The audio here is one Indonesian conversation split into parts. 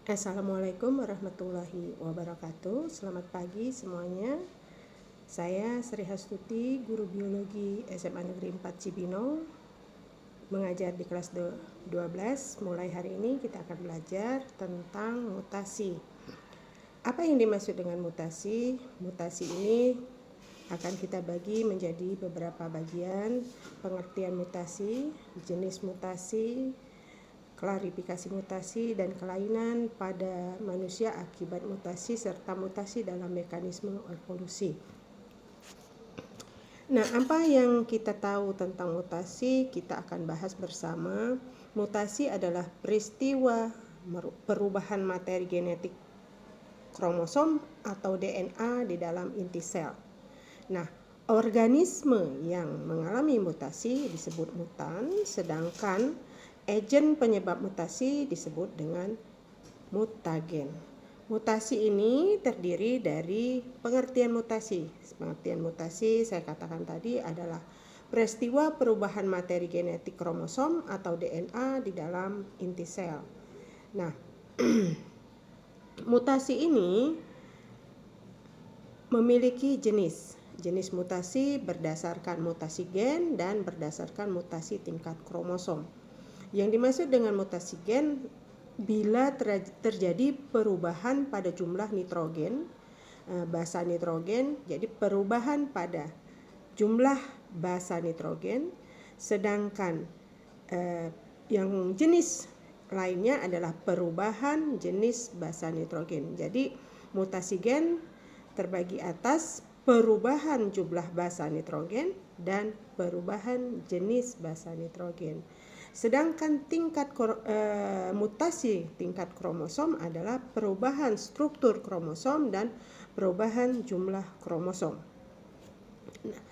Assalamualaikum warahmatullahi wabarakatuh. Selamat pagi semuanya. Saya Sri Hastuti, guru biologi SMA Negeri 4 Cibinong, mengajar di kelas 12. Mulai hari ini kita akan belajar tentang mutasi. Apa yang dimaksud dengan mutasi? Mutasi ini akan kita bagi menjadi beberapa bagian: pengertian mutasi, jenis mutasi, klarifikasi mutasi, dan kelainan pada manusia akibat mutasi, serta mutasi dalam mekanisme evolusi. Nah, apa yang kita tahu tentang mutasi? Kita akan bahas bersama. Mutasi adalah peristiwa perubahan materi genetik kromosom atau DNA di dalam inti sel. Nah, organisme yang mengalami mutasi disebut mutan, sedangkan agen penyebab mutasi disebut dengan mutagen. Mutasi ini terdiri dari pengertian mutasi. Pengertian mutasi saya katakan tadi adalah peristiwa perubahan materi genetik kromosom atau DNA di dalam inti sel. Nah, mutasi ini memiliki jenis mutasi berdasarkan mutasi gen dan berdasarkan mutasi tingkat kromosom. Yang dimaksud dengan mutasi gen, bila terjadi perubahan pada jumlah nitrogen, basa nitrogen, jadi perubahan pada jumlah basa nitrogen, sedangkan yang jenis lainnya adalah perubahan jenis basa nitrogen. Jadi mutasi gen terbagi atas perubahan jumlah basa nitrogen dan perubahan jenis basa nitrogen. Sedangkan mutasi tingkat kromosom adalah perubahan struktur kromosom dan perubahan jumlah kromosom. Nah,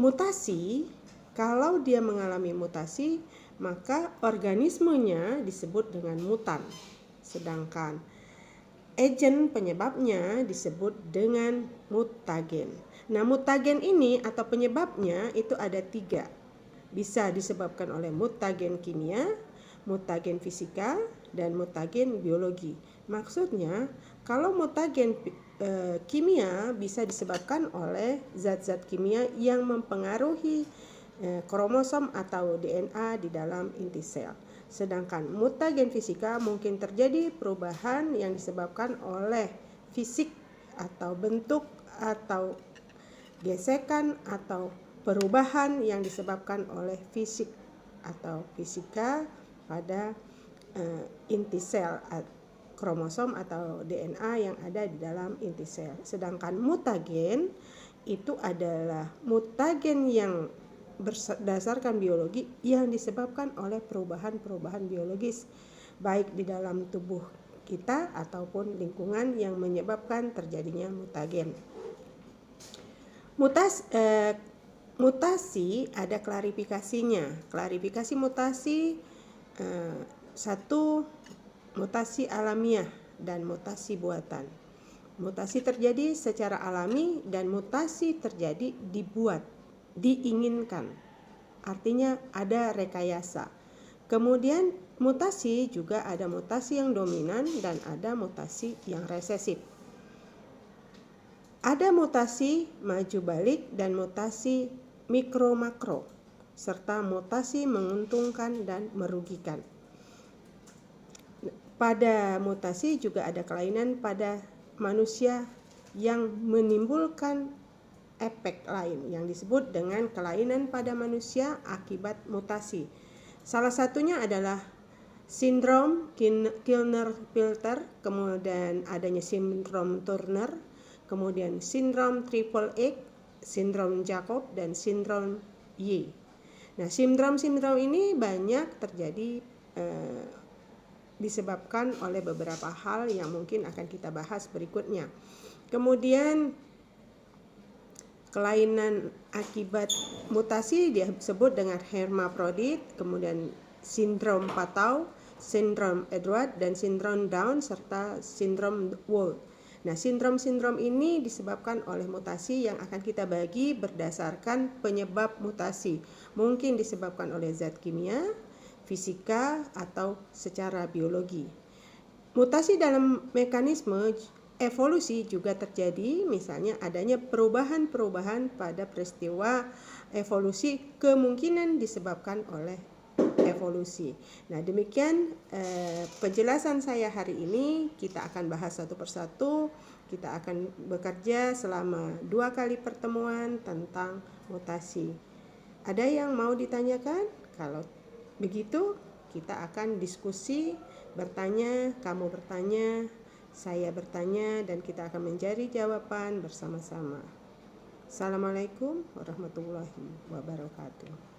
mutasi, kalau dia mengalami mutasi, maka organismenya disebut dengan mutan. Sedangkan agen penyebabnya disebut dengan mutagen. Nah, mutagen ini atau penyebabnya itu ada 3. Bisa disebabkan oleh mutagen kimia, mutagen fisika, dan mutagen biologi. Maksudnya, kalau mutagen kimia bisa disebabkan oleh zat-zat kimia yang mempengaruhi kromosom atau DNA di dalam inti sel. Sedangkan mutagen fisika mungkin terjadi perubahan yang disebabkan oleh fisik atau bentuk atau gesekan atau perubahan yang disebabkan oleh fisik atau fisika pada inti sel kromosom atau DNA yang ada di dalam inti sel. Sedangkan mutagen itu adalah mutagen yang berdasarkan biologi yang disebabkan oleh perubahan-perubahan biologis baik di dalam tubuh kita ataupun lingkungan yang menyebabkan terjadinya mutagen. Mutasi ada klarifikasinya. Klarifikasi mutasi, 1, mutasi alamiah dan mutasi buatan. Mutasi terjadi secara alami dan mutasi terjadi dibuat, diinginkan. Artinya ada rekayasa. Kemudian mutasi juga ada mutasi yang dominan dan ada mutasi yang resesif. Ada mutasi maju balik dan mutasi mikro makro, serta mutasi menguntungkan dan merugikan. Pada mutasi juga ada kelainan pada manusia yang menimbulkan efek lain yang disebut dengan kelainan pada manusia akibat mutasi. Salah satunya adalah sindrom Klinefelter, kemudian adanya sindrom Turner, kemudian sindrom triple X, sindrom Jacob, dan sindrom Y. Nah, sindrom ini banyak terjadi disebabkan oleh beberapa hal yang mungkin akan kita bahas berikutnya. Kemudian kelainan akibat mutasi disebut dengan hermaprodit, kemudian sindrom Patau, sindrom Edward, dan sindrom Down, serta sindrom Wolff. Nah, sindrom ini disebabkan oleh mutasi yang akan kita bagi berdasarkan penyebab mutasi. Mungkin disebabkan oleh zat kimia, fisika, atau secara biologi. Mutasi dalam mekanisme evolusi juga terjadi, misalnya adanya perubahan-perubahan pada peristiwa evolusi kemungkinan disebabkan oleh evolusi. Nah, demikian penjelasan saya hari ini. Kita akan bahas satu persatu. Kita akan bekerja selama 2 kali pertemuan tentang mutasi. Ada yang mau ditanyakan? Kalau begitu, kita akan diskusi, bertanya, kamu bertanya, saya bertanya, dan kita akan mencari jawaban bersama-sama. Assalamualaikum warahmatullahi wabarakatuh.